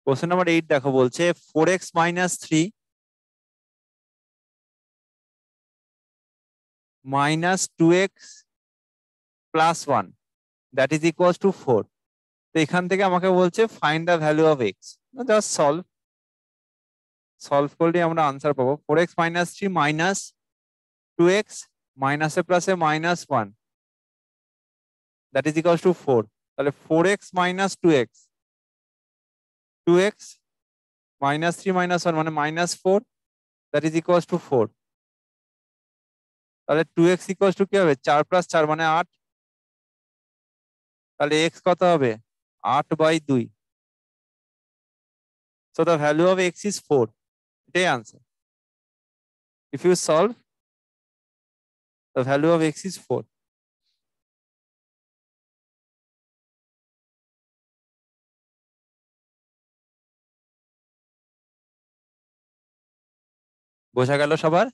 Question number 8 দেখো, বলছে 4x - 3 - 2x + 1 that is equals two 4। তো এখান থেকে আমাকে বলছে find the value of x. Just solve করলে আমরা আনসার পাবো। 4x - 3 - 2x মাইনাসে প্লাসে -1 দ্যাট ইজ ইকুয়ালস টু 4। তাহলে 4x - 2x 2x -3 - 1 মানে -4 দ্যাট ইজ ইকুয়ালস টু 4। তাহলে 2x ইকুয়ালস টু কি হবে? 4 + 4 মানে 8। তাহলে x কত হবে? 8/2। So the value of x is 4। এটাই answer. If you solve, the value of x is 4। বোঝা গেল সবার?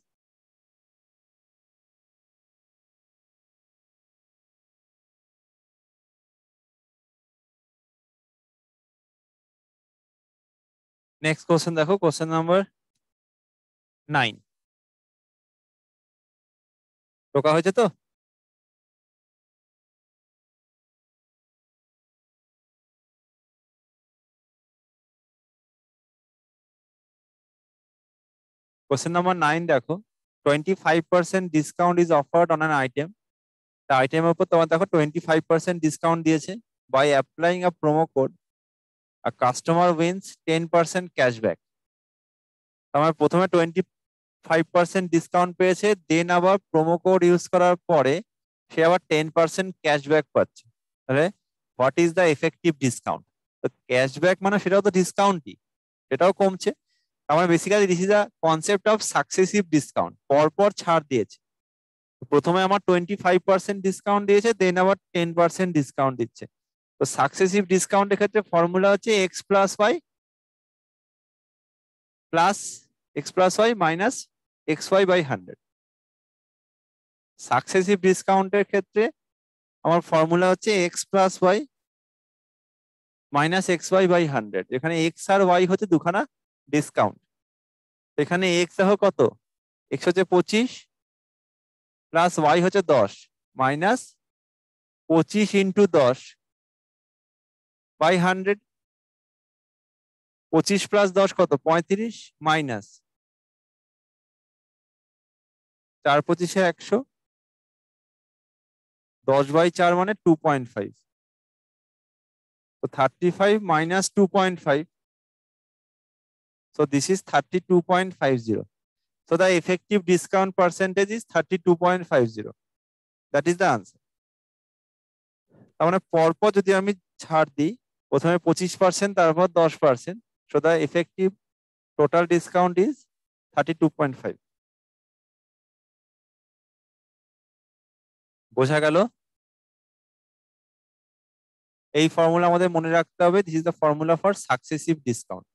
নেক্সট কোশ্চেন দেখো, কোশ্চেন নাম্বার 9। টোকা হয়েছে তো? কোশ্চেন নাম্বার 9 দেখো, 25% discount is offered on an item. তা আইটেমের উপর তোমার দেখো 25% ডিসকাউন্ট দিয়েছে। By applying a promo code a customer wins 10% cashback. আমার প্রথমে 25% ডিসকাউন্ট পেয়েছে, দেন আবার প্রোমো কোড ইউজ করার পরে সে আবার 10% ক্যাশব্যাক পাচ্ছে। তাহলে what is the effective discount? তো ক্যাশব্যাক মানে সেটাও তো ডিসকাউন্টই, সেটাও কমছে। আমার basically this is the concept of successive discount. পরপর ছাড় দিয়েছে। প্রথমে আমার 25% ডিসকাউন্ট দিয়েছে, দেন আবার 10% ডিসকাউন্ট দিচ্ছে। তো সাকসেসিভ ডিসকাউন্টের ক্ষেত্রে ফর্মুলা হচ্ছে x plus y minus XY/100। Successive ডিসকাউন্টের ক্ষেত্রে আমার ফর্মুলা হচ্ছে x plus y minus XY/100। এখানে এক্স আর ওয়াই হচ্ছে দুখানা ডিসকাউন্ট। এখানে এক্স দেখো কত, এক্স হচ্ছে 25 প্লাস ওয়াই হচ্ছে 10 মাইনাস 25 ইন্টু 10/100। 25 + 10 কত? 35 মাইনাস 4/25 100। 10/4 মানে 2.5। তো 35 minus 2.5, so this is 32.50. So the effective discount percentage is 32.50. That is the answer. তার মানে পরপর যদি আমি ছাড় দিই, প্রথমে 25% তারপর 10%, so the effective total discount is 32.5. বোঝা গেল? এই ফর্মুলা আমাদের মনে রাখতে হবে। This is the formula for successive discount.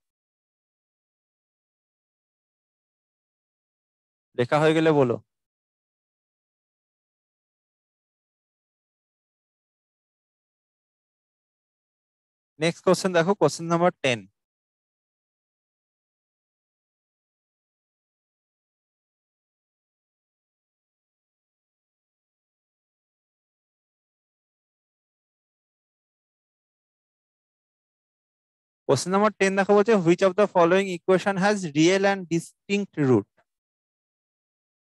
লেখা হয়ে গেলে বলো। নেক্সট কোশ্চেন দেখো, কোশ্চেন নাম্বার 10। কোশ্চেন নাম্বার 10 দেখো, বলছে which of the following equation has real and distinct root.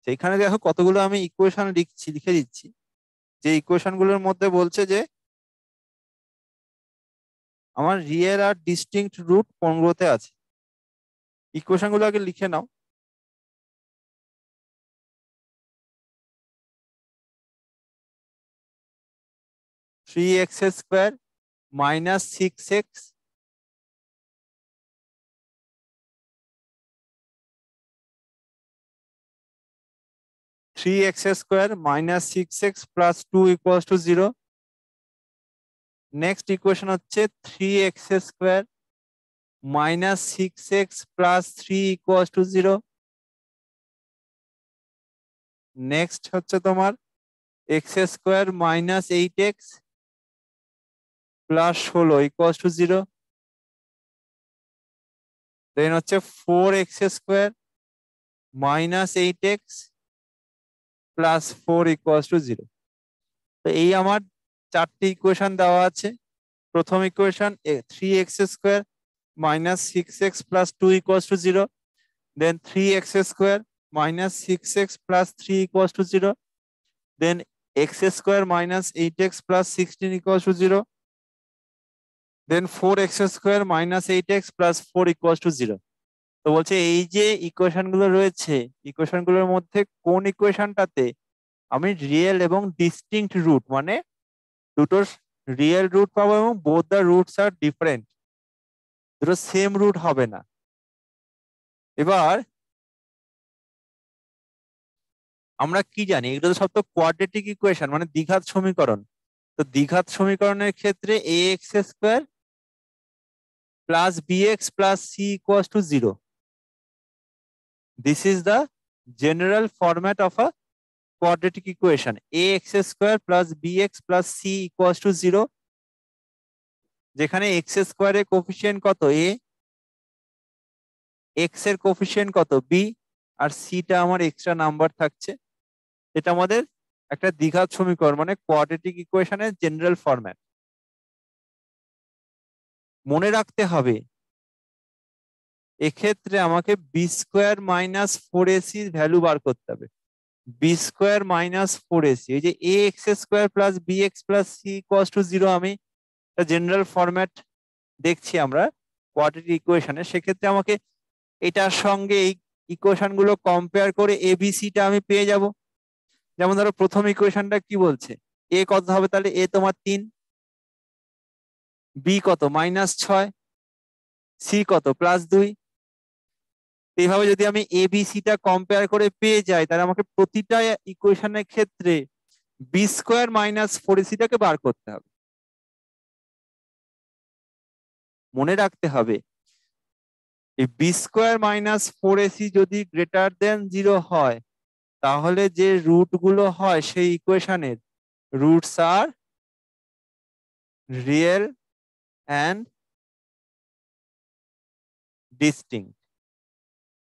সেইখানে দেখো কতগুলো আমি ইকুয়েশন লিখে দিচ্ছি। যে ইকুয়েশন গুলোর মধ্যে বলছে যে আমার রিয়েল আর ডিস্টিংক্ট রুট কোনগুলোতে আছে। ইকুয়েশন গুলো আগে লিখে নাও। (3x² - 6x) (3x² - 6x + 2 = 0). Next equation হচ্ছে 3x² - 6x + 3 = 0। নেক্সট হচ্ছে তোমার x² - 8x + 16 = 0। দেন হচ্ছে 4x square minus 8x plus 4 equals to 0। তো এই আমার চারটি ইকুয়েশন দেওয়া আছে। প্রথম equation 3x square minus 6x plus 2 equals to 0. Then 3x square minus 6x plus 3 equals to 0. Then x square minus 8x plus 16 equals to 0. Then 4x square minus 8x plus 4 equals to 0. তো বলছে এই যে equation গুলো রয়েছে, equation গুলোর মধ্যে কোন ইকুয়েশনটাতে আমি রিয়েল এবং ডিস্টিংক্ট রুট মানে দুটোর রিয়েল রুট পাবো এবং both the roots are different, দুটো সেম রুট হবে না। এবার আমরা কি জানি, এগুলো সব তো কোয়াড্রেটিক ইকুয়েশন মানে দ্বিঘাত সমীকরণ। তো দ্বিঘাত সমীকরণের ক্ষেত্রে ax square plus bx plus c equals to 0। This is the general format of a quadratic equation. ax square plus bx plus c equals to 0, যেখানে x স্কোয়ারের কোফিসিয়েন্ট কত a, x এর কোফিসিয়েন্ট কত b, আর c টা আমার extra number থাকছে। এটা আমাদের একটা দ্বিঘাত সমীকরণ মানে কোয়াড্রেটিক ইকুয়েশনের জেনারেল ফরম্যাট। মনে রাখতে হবে এক্ষেত্রে আমাকে B square minus 4ac value বার করতে হবে। বি স্কোয়ার মাইনাস 4ac, এই যে A X square plus B X plus C equals to 0 আমি জেনারেল ফরম্যাট দেখছি আমরা কোয়াড্রেটিক ইকুয়েশনে। সেক্ষেত্রে আমাকে এটার সঙ্গে এই ইকুয়েশন গুলো কম্পেয়ার করে এবিসিটা আমি পেয়ে যাব। যেমন ধরো প্রথম ইকুয়েশনটা কি বলছে, এ কত হবে, তাহলে এ তোমার 3, বি কত -6, সি কত +2। এইভাবে যদি আমি এবিসিটা কম্পেয়ার করে পেয়ে যাই তাহলে আমাকে প্রতিটা ইকুয়েশনের ক্ষেত্রে বি স্কোয়ার মাইনাস 4ac-টাকে বার করতে হবে। মনে রাখতে হবে এই বি স্কোয়ার মাইনাস 4ac যদি গ্রেটার দেন 0 হয় তাহলে যে রুট গুলো হয় সেই ইকুয়েশনের roots are real and distinct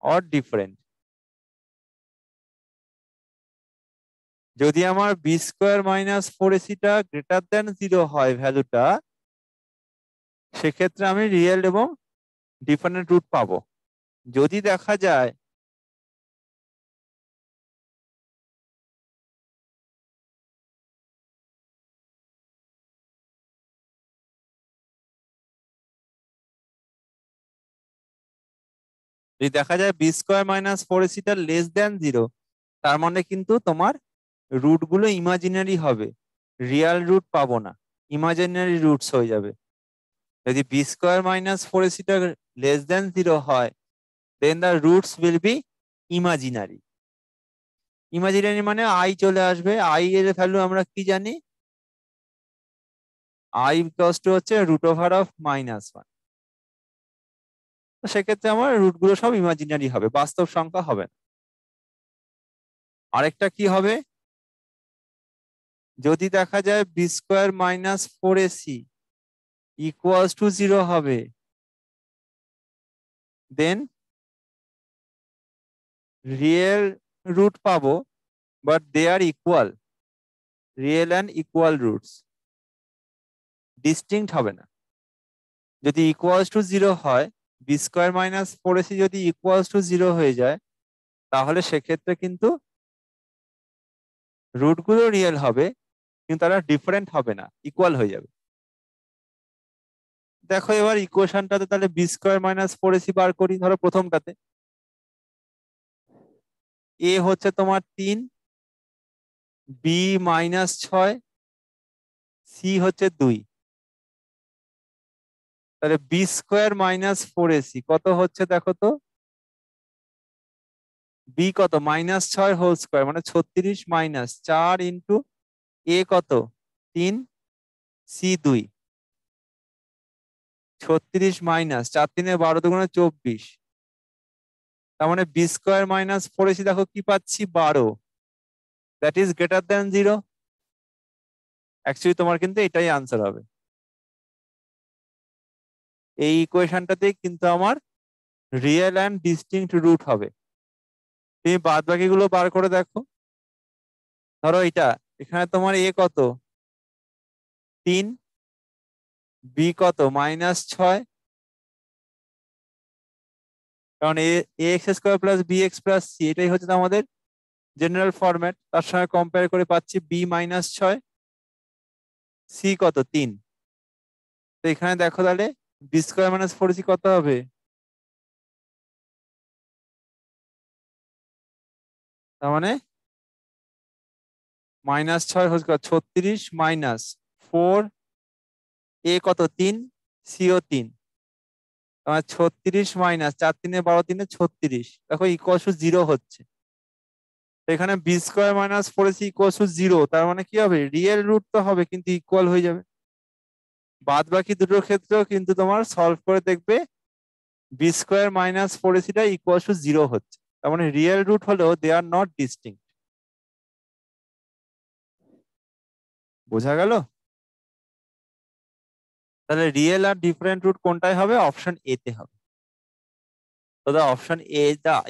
or different. যদি আমার বি স্কোয়ার মাইনাস 4ac-টা গ্রেটার দেন 0 হয় ভ্যালুটা, সেক্ষেত্রে আমি রিয়েল এবং ডিফারেন্ট রুট পাবো। যদি দেখা যায় বি স্কোয়ার মাইনাস 4ac-টা লেস দেন 0, তার মানে কিন্তু তোমার রুট গুলো ইমাজিনারি হবে, রিয়েল রুট পাবো না, ইমাজিনারি রুটস হয়ে যাবে। যদি বি স্কোয়ার মাইনাস 4ac-টা লেস দেন 0 হয় then the roots will be imaginary. Imaginary মানে আই চলে আসবে, আই এর ভ্যালু আমরা কি জানি, আই ইকুয়ালস টু হচ্ছে √(-1)। তো সেক্ষেত্রে আমার রুট গুলো সব ইমাজিনারি হবে, বাস্তব সংখ্যা হবে না। আরেকটা কি হবে, যদি দেখা যায় B square minus 4ac equals to 0 হবে, দেন রিয়েল রুট পাবো but they are equal, real and equal roots, distinct হবে না। যদি ইকুয়ালস টু 0 হয়, বি স্কোয়ার মাইনাস 4ac যদি ইকুয়ালস টু 0 হয়ে যায় তাহলে সেক্ষেত্রে কিন্তু রুট গুলো রিয়েল হবে কিন্তু তারা ডিফারেন্ট হবে না, ইকুয়াল হয়ে যাবে। দেখো এবার ইকুয়েশনটাতে তাহলে বি স্কোয়ার মাইনাস 4ac বার করি। ধরো প্রথমটাতে এ হচ্ছে তোমার 3, বি -6, সি হচ্ছে 2। তাহলে বি স্কোয়ার মাইনাস 4ac কত হচ্ছে দেখো তো, বি কত -6 হোল স্কোয়ার মানে 36 মাইনাস 4 ইন্টু এ কত 3, সি 2, 36 মাইনাস 4 3 12 2 24। তার মানে বি স্কোয়ার মাইনাস 4ac দেখো কি পাচ্ছি 12, that is greater than 0। Actually তোমার কিন্তু এটাই আনসার হবে। এই ইকুয়েশনটাতে কিন্তু আমার রিয়েল অ্যান্ড ডিস্টিংক্ট রুট হবে। তুমি বাদ বাকিগুলো বার করে দেখো। ধরো এটা, এখানে তোমার এ কত 3, বি কত -6, কারণ A X square plus B X plus C এটাই হচ্ছে আমাদের জেনারেল ফরম্যাট। তার সঙ্গে কম্পেয়ার করে পাচ্ছি বি -6, সি কত 3। তো এখানে দেখো তাহলে বি স্কোয়ার -4ac কত হবে? তার মানে -6 হচ্ছে 36 -4, এ কত 3, সিও 3, তোমার 36 মাইনাস 4 3 12 3 36, দেখো ইকুয়াল টু 0 হচ্ছে। এখানে B square -4ac equal to 0, তার মানে কি হবে? রিয়েল রুট তো হবে কিন্তু ইকুয়াল হয়ে যাবে। বাদ বাকি দুটোর ক্ষেত্রেও কিন্তু তোমার সলভ করে দেখবে বি স্কোয়ার -4ac টা ইকুয়াল টু 0 হচ্ছে, তার মানে রিয়েল রুট হলেও দে আর নট ডিস্টিংক্ট। বোঝা গেল? তাহলে রিয়েল আর ডিফারেন্ট রুট কোনটাই হবে? অপশন এ তে হবে। So the option A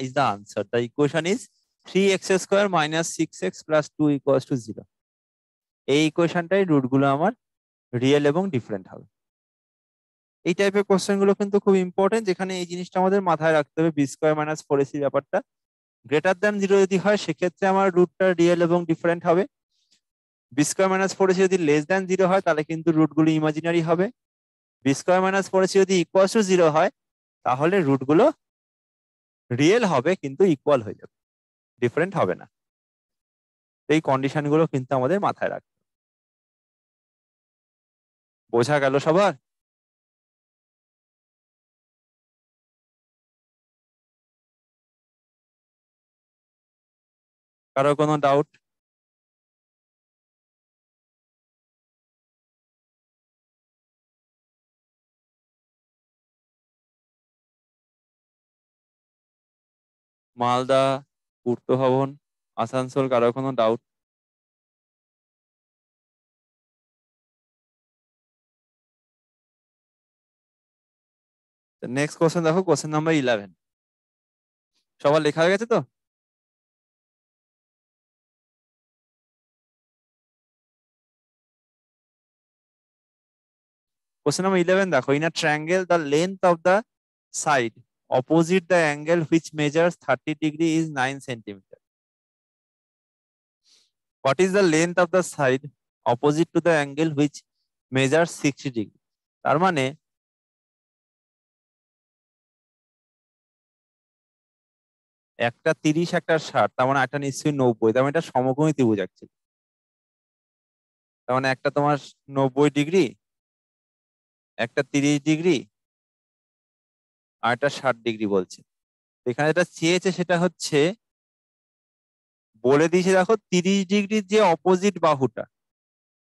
is the answer. The equation is 3x square minus 6x plus 2 equals to 0. এই ইকুয়েশনটাই রুট গুলো আমার রিয়েল এবং ডিফারেন্ট হবে। এই টাইপের কোশ্চেন গুলো কিন্তু খুব ইম্পর্টেন্ট, যেখানে এই জিনিসটা আমাদের মাথায় রাখতে হবে। বি স্কোয়ার -4ac ব্যাপারটা গ্রেটার দ্যান 0 যদি হয় সেক্ষেত্রে আমার রুটটা রিয়েল এবং ডিফারেন্ট হবে। বি স্কোয়ার -4ac যদি লেস দ্যান 0 হয় তাহলে কিন্তু রুটগুলো ইমাজিনারি হবে। বি স্কোয়ার -4ac যদি ইকুয়াল টু 0 হয় তাহলে রুটগুলো রিয়েল হবে কিন্তু ইকুয়াল হয়ে যাবে, ডিফারেন্ট হবে না। এই কন্ডিশন গুলো কিন্তু আমাদের মাথায় রাখতে হবে। বোঝা গেল সবার? কারো কোনো ডাউট? মালদা, পূর্ত ভবন, আসানসোল, কারো কোনো ডাউট? নেক্সট কোশ্চেন দেখো, কোশ্চেন নাম্বার 11। সবার লেখা হয়ে গেছে তো? কোশ্চেন নাম্বার 11 দেখো, in a triangle the length of the side opposite the angle which measures 30 degree is 9 centimetre. What is the length of the side opposite to the angle which measures 60 degree? তার মানে একটা 30 একটা 60, তার মানে একটা নিশ্চয়ই 90, তার মানে এটা সমকোণী ত্রিভুজ আছে। তার মানে একটা তোমার 90 ডিগ্রি, একটা 30 ডিগ্রি, আর একটা 60 ডিগ্রি বলছে। এখানে যেটা চেয়েছে সেটা হচ্ছে, বলে দিয়েছে দেখো 30 ডিগ্রির যে অপোজিট বাহুটা,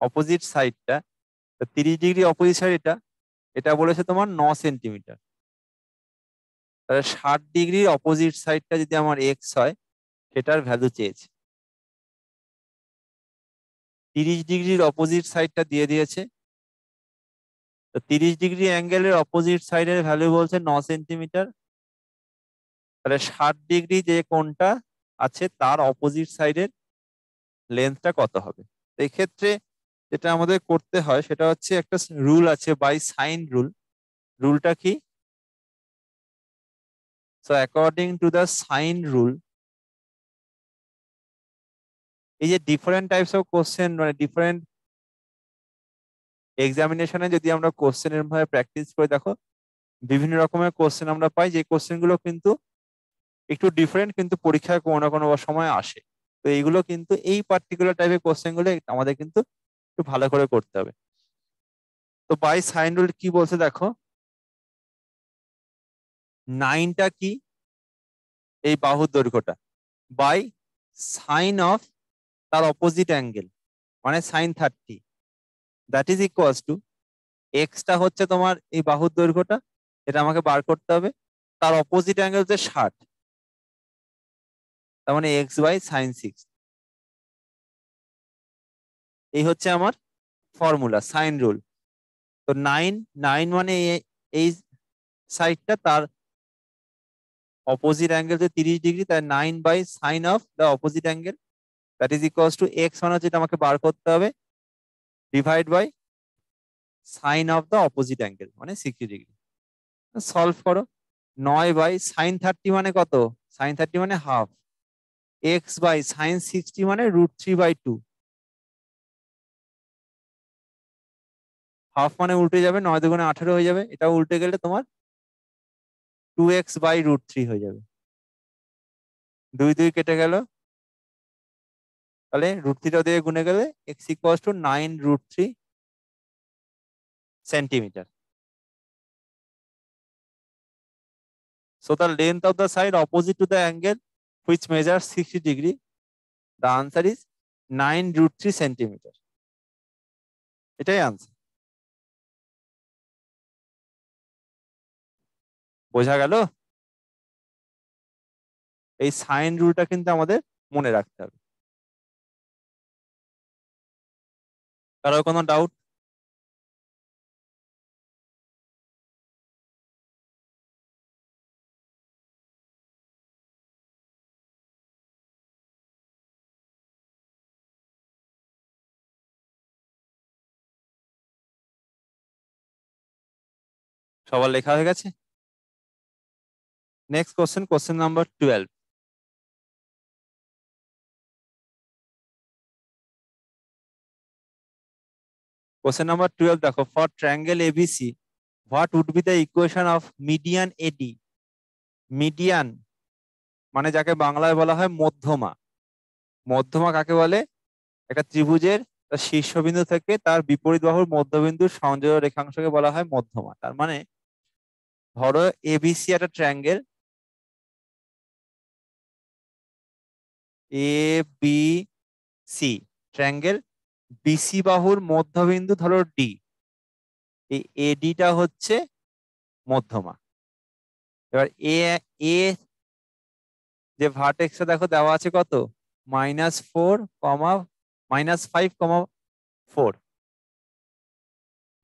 অপোজিট সাইডটা, 30 ডিগ্রি অপোজিট সাইড এটা, এটা বলেছে তোমার 9 সেন্টিমিটার। তাহলে 60 ডিগ্রির অপোজিট সাইডটা যদি আমার এক্স হয় সেটার ভ্যালু চেয়েছে। 30 ডিগ্রির অপোজিট সাইডটা দিয়ে দিয়েছে, তো 30 ডিগ্রি অ্যাঙ্গেলের অপোজিট সাইডের ভ্যালু বলছে 9 সেন্টিমিটার। তাহলে 60 ডিগ্রি যে কোণটা আছে তার অপোজিট সাইডের লেন্থটা কত হবে? এই ক্ষেত্রে যেটা আমাদের করতে হয় সেটা হচ্ছে, একটা রুল আছে বাই সাইন রুল। রুলটা কি? So according to the sign rule, এই যে ডিফারেন্ট টাইপস অফ কোশ্চেন, মানে ডিফারেন্ট এক্সামিনেশনে যদি আমরা কোশ্চেনের ভাবে প্র্যাকটিস করে দেখো, বিভিন্ন রকমের কোশ্চেন আমরা পাই, যে কোশ্চেন গুলো কিন্তু একটু ডিফারেন্ট কিন্তু পরীক্ষায় কোনো না কোনো সময় আসে। তো এইগুলো কিন্তু, এই পার্টিকুলার টাইপের কোশ্চেন গুলো আমাদের কিন্তু একটু ভালো করে করতে হবে। তো বাই সাইন রুল কি বলছে দেখো, 9টা কি? এই বাহুর দৈর্ঘ্যটা বাই সাইন অফ তার অপোজিট অ্যাঙ্গেল, মানে sine 30, that is equals to, এক্সটা হচ্ছে তোমার এই বাহুর দৈর্ঘ্যটা, এটা আমাকে বার করতে হবে, তার অপোজিট অ্যাঙ্গেল হচ্ছে 60, তার মানে এক্স বাই সাইন 6। এই হচ্ছে আমার ফর্মুলা সাইন রুল। তো 9 9 মানে এই সাইডটা, তার অপোজিট অ্যাঙ্গেল যে 30 ডিগ্রি, তাই 9 by sine of the opposite angle that is equals to x মানে হচ্ছে, এটা আমাকে বার করতে হবে, divide by sine of the opposite angle মানে 60 ডিগ্রি। সলভ করো। 9 বাই সাইন 30 মানে কত? সাইন 30 মানে হাফ, এক্স বাই সাইন 60 মানে √3/2। হাফ মানে উল্টে যাবে, 9 দুগুণে 18 হয়ে যাবে, এটা উল্টে গেলে তোমার 2x/√3 হয়ে যাবে। 2 2 কেটে গেল, তাহলে √3 দিয়ে গুণে গেলে x equals to 9√3 centimetre. So the length of the side opposite to the angle which measures 60 degree, the answer is 9√3 centimetre. এটাই আনসার। বোঝা গেল? এই সাইন রুলটা কিন্তু আমাদের মনে রাখতে হবে। কারো কোনো ডাউট? সবার লেখা হয়ে গেছে? Next question, question number 12। Question number 12 দেখো, for triangle ABC what would be the equation of median AD. Median মানে যাকে বাংলায় বলা হয় মধ্যমা। মধ্যমা কাকে বলে? একটা ত্রিভুজের তার শীর্ষবিন্দু থেকে তার বিপরীত বাহুর মধ্যবিন্দুর সংযোগ রেখাংশকে বলা হয় মধ্যমা। তার মানে ধরো এবিসি একটা ট্রায়াঙ্গেল, এ বি সি ট্রায়াঙ্গেল, বিসি বাহুর মধ্যবিন্দু ধরো ডি, এই এডিটা হচ্ছে মধ্যমা। এবার এ এ যে ভার্টেক্সটা দেখো দেওয়া আছে কত, -4, -5, 4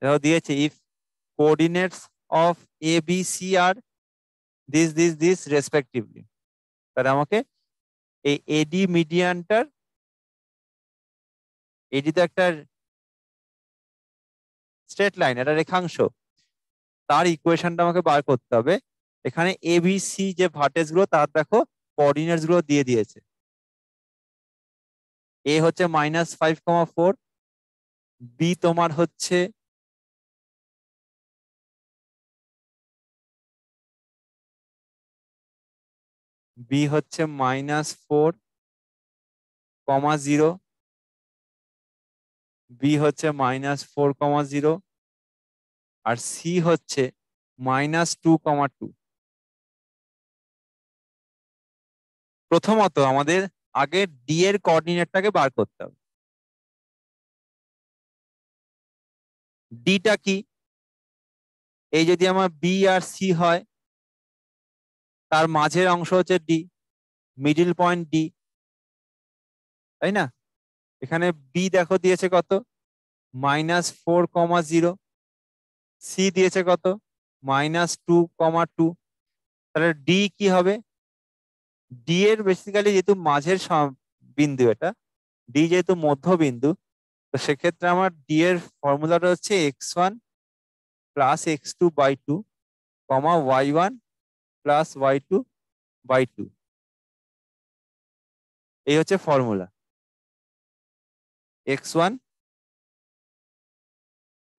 দেখো দিয়েছে, if coordinates of A B C are this respectively. তাহলে আমাকে এই এডি মিডিয়ানটার, এডি তো একটা স্ট্রেট লাইন, একটা রেখাংশ, তার ইকুয়েশনটা আমাকে বার করতে হবে। এখানে এ বি সি যে ভার্টেক্স গুলো তার দেখো কোঅর্ডিনেটস গুলো দিয়ে দিয়েছে। এ হচ্ছে -5, 4, বি তোমার হচ্ছে -4, 0, বি হচ্ছে -4, 0, আর সি হচ্ছে -2, 2। প্রথমত আমাদের আগে ডি এর কোঅর্ডিনেটটাকে বার করতে হবে। ডিটা কি? এই যদি আমার বি আর সি হয়, তার মাঝের অংশ হচ্ছে ডি, মিডিল পয়েন্ট ডি, তাই না? এখানে বি দেখো দিয়েছে কত, -4, 0, সি দিয়েছে কত, -2, 2। তাহলে ডি কি হবে? ডি এর বেসিক্যালি যেহেতু মাঝের বিন্দু, এটা ডি যেহেতু মধ্যবিন্দু, তো সেক্ষেত্রে আমার ডি এর ফর্মুলাটা হচ্ছে x1 + x2/2, y1 + y2/2। এই হচ্ছে formula, x1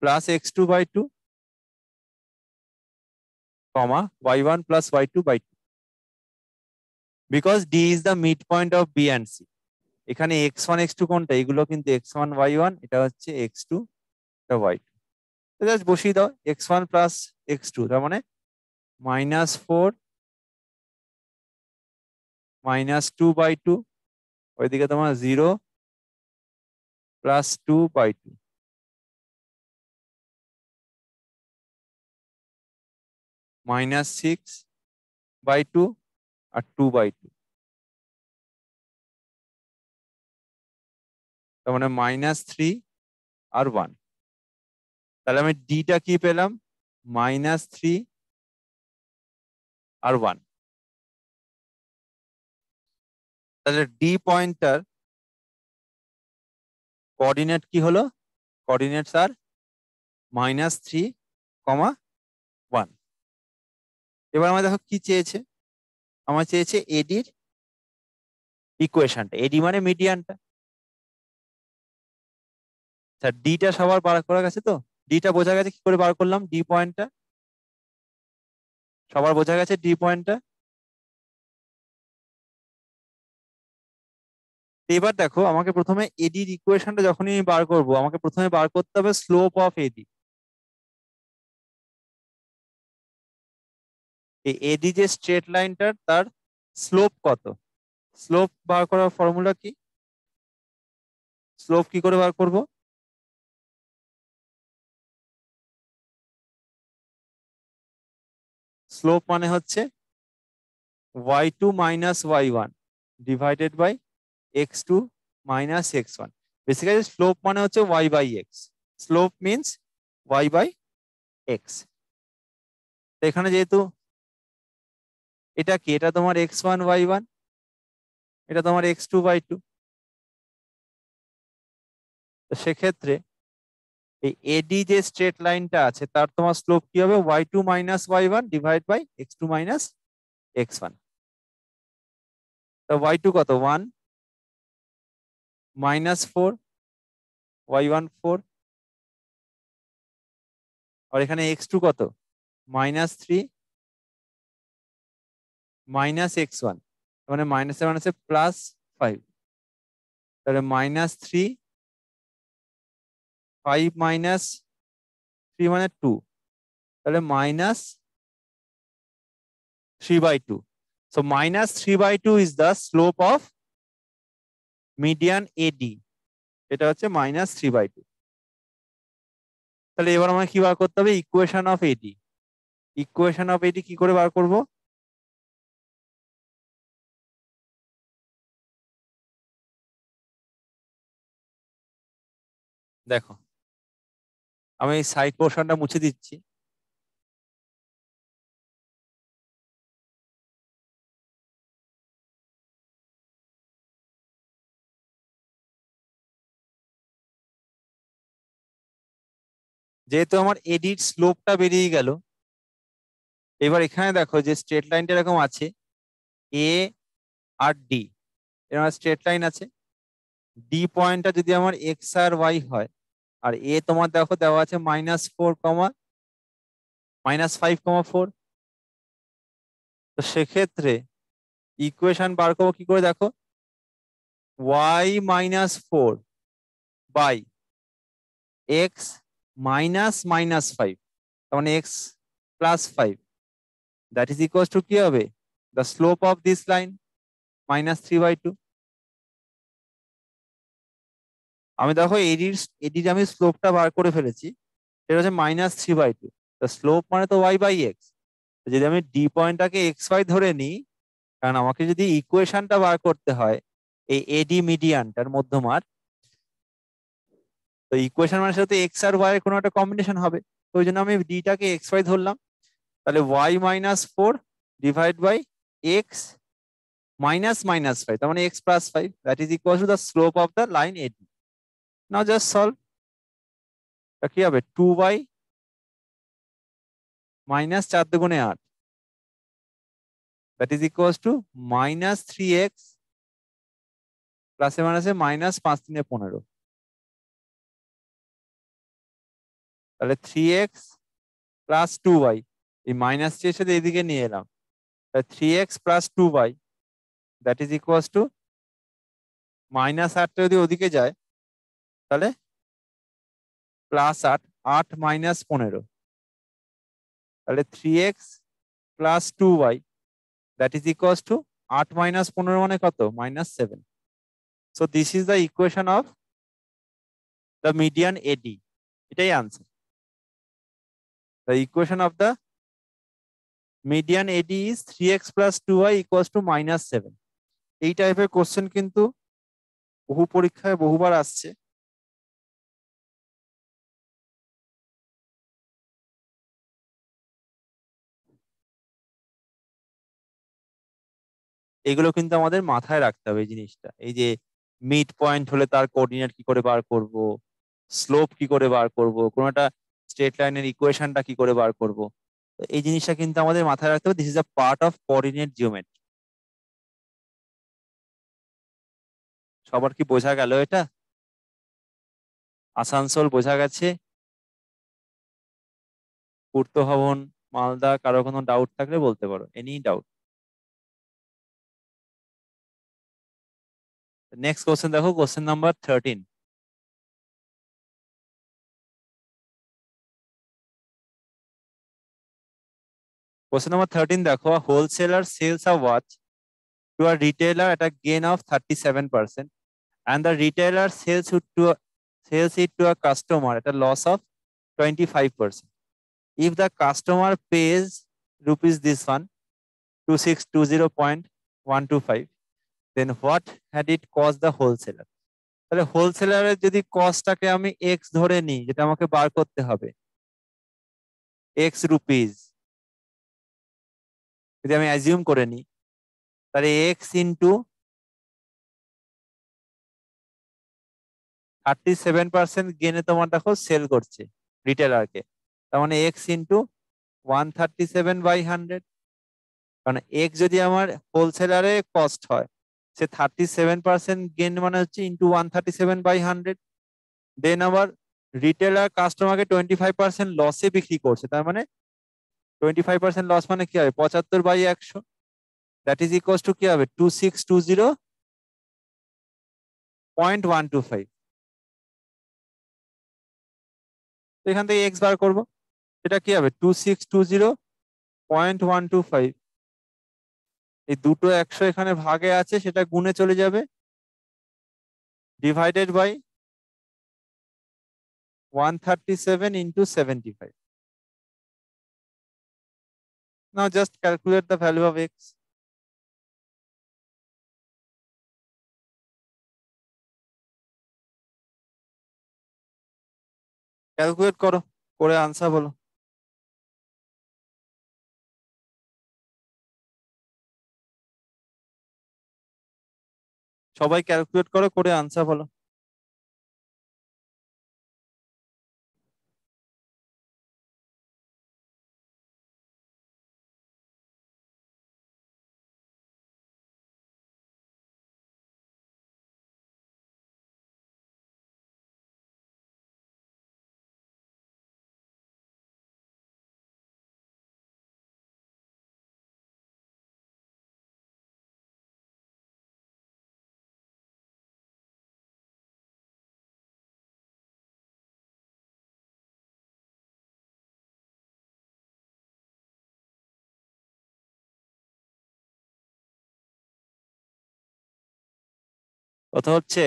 + x2/2, y1 + y2/2, because D is the mid point of B and C. এখানে x1 x2 কোনটা? এগুলো কিন্তু x1 y1, এটা হচ্ছে x2, এটা y2। জাস্ট বসিয়ে দাও, x1 + x2, তার মানে -4 -2/2, ওইদিকে তোমার 0 + 2/2, -6/2 আর 2/2, তার মানে -3 আর 1। তাহলে আমি ডিটা কি পেলাম? -3 আর 1। তাহলে ডি পয়েন্টটার কোঅর্ডিনেট কি হলো? কোঅর্ডিনেটস আর -3,1। এবার আমার দেখো কি চেয়েছে, আমার চেয়েছে এডির ইকুয়েশনটা। এডি মানে মিডিয়ানটা। আচ্ছা, ডিটা সবার বার করা গেছে তো? ডিটা বোঝা গেছে, কি করে বার করলাম ডি পয়েন্টটা? সবার বোঝা গেছে ডি পয়েন্টটা? এবার দেখো, আমাকে প্রথমে এডির ইকুয়েশনটা যখনই আমি বার করব, আমাকে প্রথমে বার করতে হবে স্লোপ অফ এডি। এই এডি যে স্ট্রেট লাইনটার, তার স্লোপ কত? স্লোপ বার করার ফর্মুলা কি? স্লোপ কি করে বার করব? স্লোপ মানে হচ্ছে y2 minus y1 divided by x2 minus x1। Basically slope মানে হচ্ছে y by x. Slope means y by x. এখানে যেহেতু এটা কি, এটা তোমার x1 y1, এটা তোমার x2 y2। তো সেক্ষেত্রে এই এডি যে স্ট্রেট লাইনটা আছে, তার তোমার স্লোপ কি হবে? y2 minus y1 divide by x2 minus x1। তো y2 কত? 1, -4, y1 4, আর এখানে x2 কত? -3 মাইনাস x1, মানে মাইনাসে মাইনাসে +5। তাহলে -3, 5 মাইনাস 3 মানে 2, তাহলে -3/2। So -3/2 is the slope of median AD। এটা হচ্ছে -3/2। তাহলে এবার আমাকে কি বার করতে হবে? Equation of AD. Equation of AD কি করে বার করব? দেখো, আমি এই সাইড পোর্শনটা মুছে দিচ্ছি। যেহেতু আমার এডির স্লোপটা বেরিয়ে গেল, এবার এখানে দেখো যে স্ট্রেট লাইনটা এরকম আছে, এ আর ডি, এরকম স্ট্রেট লাইন আছে। ডি পয়েন্টটা যদি আমার এক্স আর ওয়াই হয়, আর এ তোমার দেখো দেওয়া আছে -4, -5,4। তো সেক্ষেত্রে ইকুয়েশন বার করবো কি করে? দেখো, y-4 বাই এক্স -5, তার মানে x +5, that is equal two কি হবে? The slope of this line -3/2। আমি দেখো এডির এডির আমি স্লোপটা বার করে ফেলেছি, সেটা হচ্ছে -3/2। তা স্লোপ মানে তো y বাই এক্স। যদি আমি ডি পয়েন্টটাকে এক্স ওয়াই ধরে নিই, কারণ আমাকে যদি ইকুয়েশনটা বার করতে হয় এই এডি মিডিয়ানটার মধ্যমার, তো ইকুয়েশন মানে সাথে এক্স আর ওয়াই এর কোনো একটা কম্বিনেশন হবে। তো ওই জন্য আমি ডিটাকে এক্স ওয়াই ধরলাম। তাহলে y-4 ডিভাইড বাই এক্স -5, তার মানে x +5, that is equal to the slope of the line AD. Now just solve. কি হবে? 2/-4 × 8, that is equal two -3x প্লাসে মাইনাসে -5×3=15। তাহলে 3x প্লাস 2y, এই -3 এর সাথে এদিকে নিয়ে এলাম, তাহলে 3x plus 2y that is equal to -8টা যদি ওদিকে যায়, তাহলে +8, 8 - 15, তাহলে 3x plus 2y that is equal to 8 - 15 মানে কত? -7। So this is the equation of the median AD. এটাই answer. The equation of the median AD is 3x plus 2y equal to -7। এই টাইপের কোশ্চেন কিন্তু বহু পরীক্ষায় বহুবার আসছে। এগুলো কিন্তু আমাদের মাথায় রাখতে হবে এই জিনিসটা। এই যে মিড পয়েন্ট হলে তার কোঅর্ডিনেট কি করে বার করব, স্লোপ কি করে বার করব, কোনো একটা স্ট্রেট লাইনের ইকুয়েশনটা কি করে বার করব, তো এই জিনিসটা কিন্তু আমাদের মাথায় রাখতে হবে। This is a part of coordinate geometry. সবার কি বোঝা গেল এটা? আসানসোল বোঝা গেছে? পূর্ত ভবন, মালদা, কারো কোনো ডাউট থাকলে বলতে পারো, এনি ডাউট। নেক্সট কোশ্চেন দেখো, কোশ্চেন নাম্বার 13। কোশ্চেন নাম্বার 13 দেখো, wholesaler sells a watch to a retailer at a gain of 37% and the retailer sells it to a customer at a loss of 25%. If the customer pays rupees this one 2620.125, then what had it cost the wholesaler? তাহলে হোলসেলারের যদি কস্টটাকে আমি x ধরে নিই, যেটা আমাকে বার করতে হবে, এক্স রুপিস যদি আমি অ্যাজিউম করে নিই, তাহলে এক্স ইন্টু 37% গেনে তোমার দেখো সেল করছে রিটেলারকে, তার মানে এক্স ইন্টু 137/100। কারণ এক্স যদি আমার হোলসেলারে কস্ট হয়, সে 37% গেন মানে হচ্ছে ইন্টু 137/100। দেন আবার রিটেলার কাস্টমারকে 25% লসে বিক্রি করছে, তার মানে 25% লস মানে কি হবে, 75/100। দ্যাট ইজ ইকুয়াল টু কি হবে, 2620.125। তো এখান থেকে এক্স বার করবো, এটা কি হবে 2620.125। এই দুটো 100 এখানে ভাগে আছে, সেটা গুণে চলে যাবে, divided by 137 into 75। Now just calculate the value of x. Calculate করো, করে আনসার বলো। সবাই ক্যালকুলেট করো, করে আনসার বলো। কথা হচ্ছে?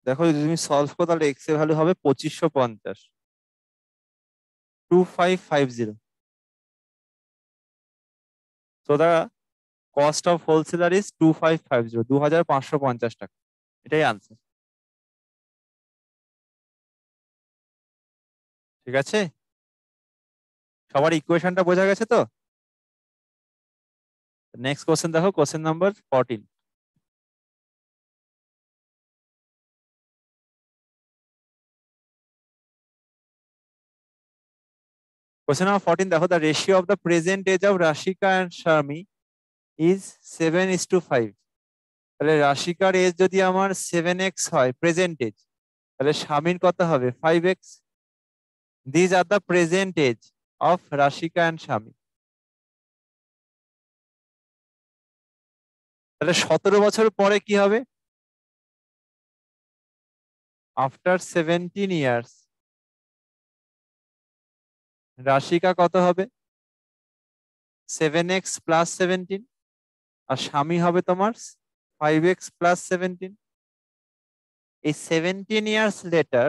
দেখো যদি তুমি সলভ করো, তাহলে এক্স এর ভ্যালু হবে 2550, 2550। So the cost of wholesaler is 2550, 2550 টাকা। এটাই আনসার। ঠিক আছে, সবার ইকুয়েশনটা বোঝা গেছে তো? নেক্সট কোশ্চেন দেখো, কোশ্চেন নাম্বার 14। কোশ্চেন নাম্বার 14 দেখো, the ratio of the present age of Rashika and Shami is 7:5। তাহলে রাশিকার এজ যদি আমার 7x হয় প্রেজেন্ট এজ, তাহলে স্বামীর কত হবে 5x। These are the present age of Rashika and Swami. তাহলে 17 বছর পরে কি হবে, আফটার 17 ইয়ার্স রাশিকা কত হবে 7x+17, আর স্বামী হবে তোমার 5x+17। এই 17 years later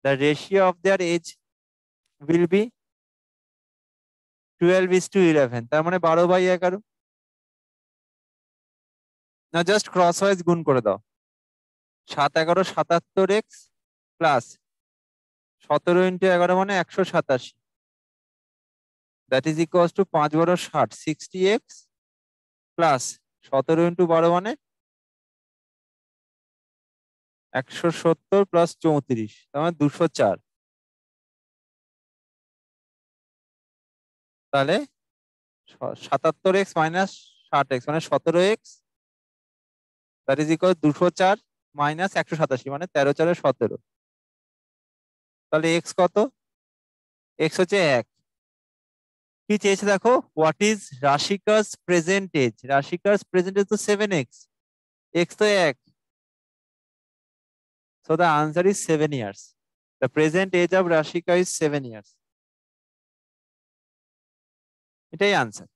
the ratio of their age will be 12:11, তার মানে 12/11। না জাস্ট ক্রস ওয়াইজ গুণ করে দাও, 7×11 77x প্লাস 17 × 11 মানে 187, that is equals two 5 12 60 60x plus 17 into 12 মানে 170 প্লাস 34 তার মানে 204। তাহলে 77x মাইনাস 60x মানে 17x that is equal 204 minus 187 মানে 13 4 17। তাহলে এক্স কত? এক্স হচ্ছে 1। কি চেয়েছে দেখো, what is Rashika's present age? Rashika's present age তো 7x, এক্স তো 1, so the answer is 7 years. The present age of Rashika is 7 years. এটাই আনসার।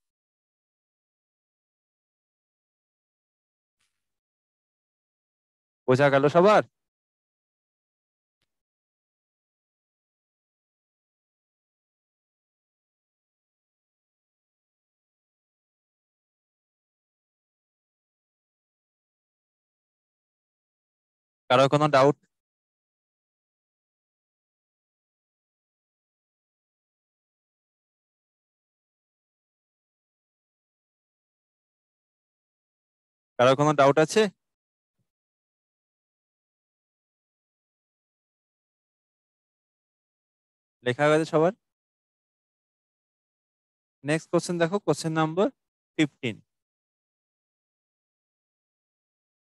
বোঝা গেল সবার? কারো কোনো ডাউট? কারো কোনো ডাউট আছে? লেখা গেছে সবার? নেক্সট কোশ্চেন দেখো, কোশ্চেন নাম্বার 15।